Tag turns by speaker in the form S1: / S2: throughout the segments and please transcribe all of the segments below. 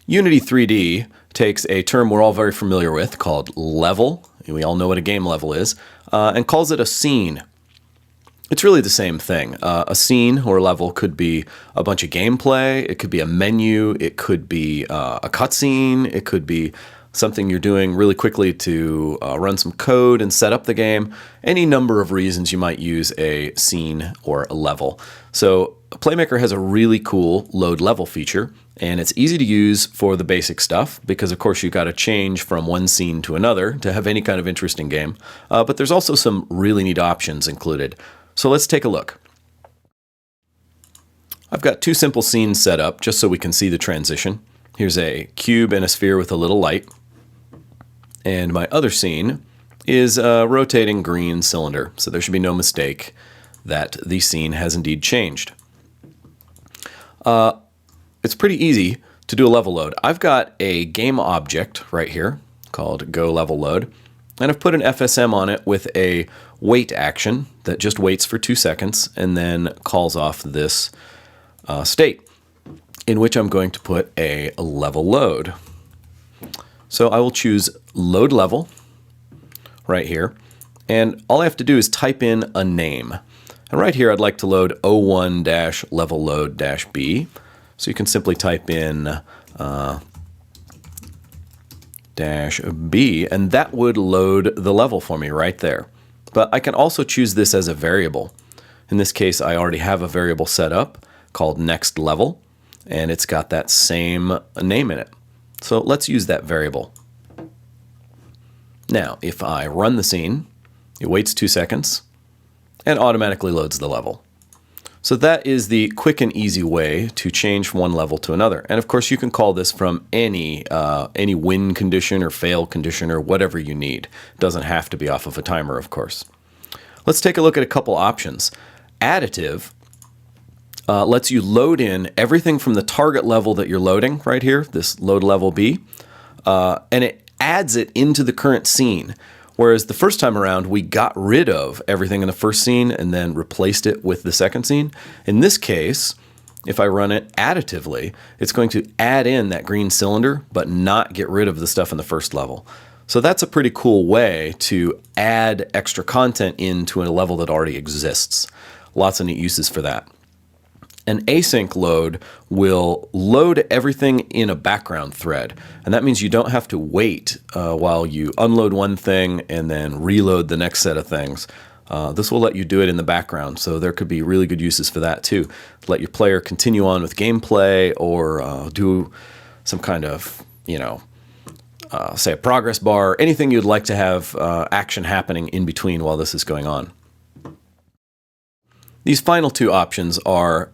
S1: Unity 3D takes a term we're all very familiar with called level, we all know what a game level is, and calls it a scene. It's really the same thing. A scene or level could be a bunch of gameplay, it could be a menu, it could be a cutscene, it could be something you're doing really quickly to run some code and set up the game. Any number of reasons you might use a scene or a level. So Playmaker has a really cool load level feature, and it's easy to use for the basic stuff because of course you've got to change from one scene to another to have any kind of interesting game. But there's also some really neat options included. So let's take a look. I've got two simple scenes set up just so we can see the transition. Here's a cube and a sphere with a little light. And my other scene is a rotating green cylinder. So there should be no mistake that the scene has indeed changed. It's pretty easy to do a level load. I've got a game object right here called Go Level Load. And I've put an FSM on it with a wait action that just waits for 2 seconds and then calls off this state in which I'm going to put a level load. So I will choose load level right here, and all I have to do is type in a name. And right here I'd like to load O1-level load-B. So you can simply type in -B, and that would load the level for me right there. But I can also choose this as a variable. In this case, I already have a variable set up called next level, and it's got that same name in it. So let's use that variable. Now, if I run the scene, it waits 2 seconds and automatically loads the level. So that is the quick and easy way to change from one level to another. And of course, you can call this from any win condition or fail condition or whatever you need. It doesn't have to be off of a timer, of course. Let's take a look at a couple options. Additive lets you load in everything from the target level that you're loading right here, this load level B, and it adds it into the current scene. Whereas the first time around, we got rid of everything in the first scene and then replaced it with the second scene. In this case, if I run it additively, it's going to add in that green cylinder, but not get rid of the stuff in the first level. So that's a pretty cool way to add extra content into a level that already exists. Lots of neat uses for that. An async load will load everything in a background thread, and that means you don't have to wait while you unload one thing and then reload the next set of things. This will let you do it in the background, so there could be really good uses for that too. Let your player continue on with gameplay or do some kind of, say a progress bar, anything you'd like to have action happening in between while this is going on. These final two options are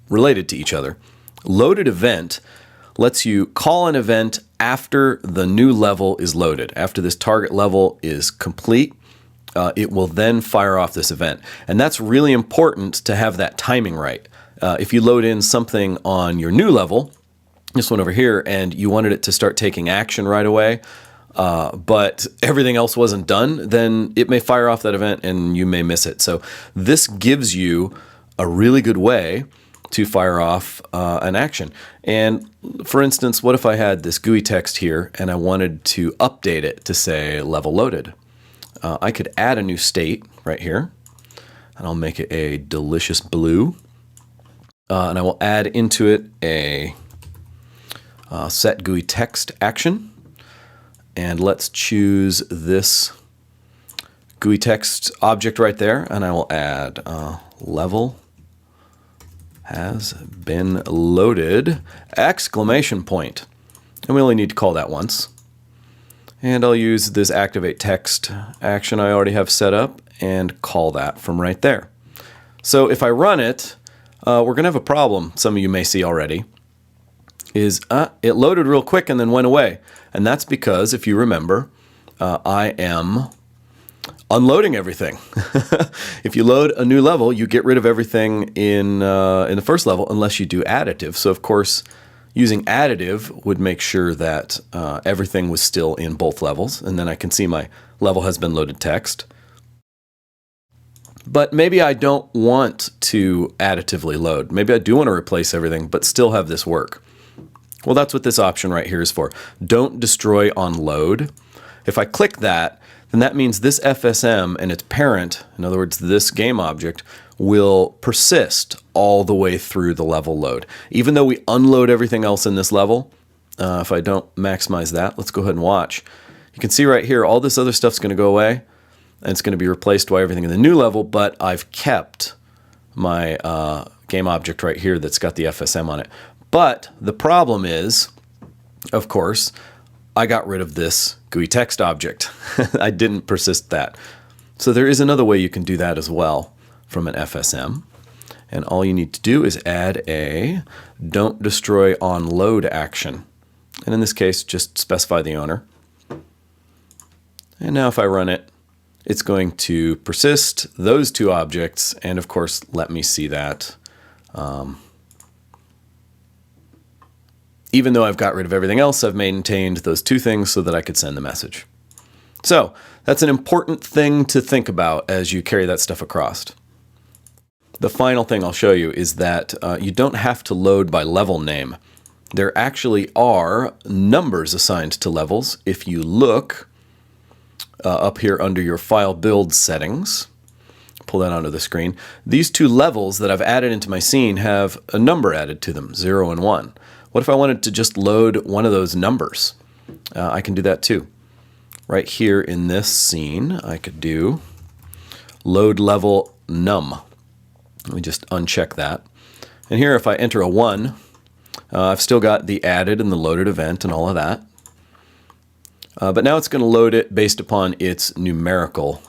S1: related to each other. Loaded event lets you call an event after the new level is loaded. After this target level is complete, it will then fire off this event. And that's really important to have that timing right. If you load in something on your new level, this one over here, and you wanted it to start taking action right away, but everything else wasn't done, then it may fire off that event and you may miss it. So this gives you a really good way to fire off an action. And for instance, what if I had this GUI text here and I wanted to update it to say level loaded? I could add a new state right here, and I'll make it a delicious blue. And I will add into it a set GUI text action. And let's choose this GUI text object right there, and I will add level has been loaded, exclamation point. And we only need to call that once. And I'll use this activate text action I already have set up and call that from right there. So if I run it, we're going to have a problem, some of you may see already, is it loaded real quick and then went away. And that's because, if you remember, I am unloading everything. If you load a new level, you get rid of everything in the first level unless you do additive. So of course, using additive would make sure that everything was still in both levels, and then I can see my level has been loaded text. But maybe I don't want to additively load. Maybe I do want to replace everything, but still have this work. Well, that's what this option right here is for. Don't destroy on load. If I click that, then that means this FSM and its parent, in other words, this game object, will persist all the way through the level load. Even though we unload everything else in this level, if I don't maximize that, let's go ahead and watch. You can see right here, all this other stuff's going to go away, and it's going to be replaced by everything in the new level, but I've kept my game object right here that's got the FSM on it. But the problem is, of course, I got rid of this GUI text object. I didn't persist that. So there is another way you can do that as well from an FSM. And all you need to do is add a don't destroy on load action. And in this case, just specify the owner. And now if I run it, it's going to persist those two objects and of course let me see that. Even though I've got rid of everything else, I've maintained those two things so that I could send the message. So that's an important thing to think about as you carry that stuff across. The final thing I'll show you is that you don't have to load by level name. There actually are numbers assigned to levels. If you look up here under your file build settings, pull that onto the screen, these two levels that I've added into my scene have a number added to them, 0 and 1. What if I wanted to just load one of those numbers? I can do that too. Right here in this scene, I could do load level num. Let me just uncheck that. And here if I enter a 1, I've still got the added and the loaded event and all of that. But now it's going to load it based upon its numerical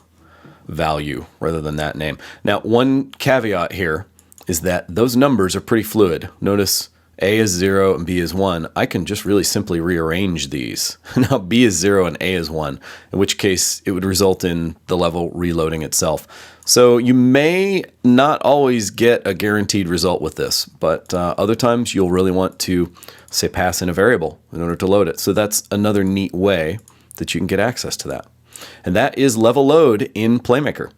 S1: value rather than that name. Now, one caveat here is that those numbers are pretty fluid. Notice A is 0 and B is 1. I can just really simply rearrange these. Now B is 0 and A is 1, in which case it would result in the level reloading itself. So you may not always get a guaranteed result with this, but other times you'll really want to, say, pass in a variable in order to load it. So that's another neat way that you can get access to that. And that is level load in Playmaker.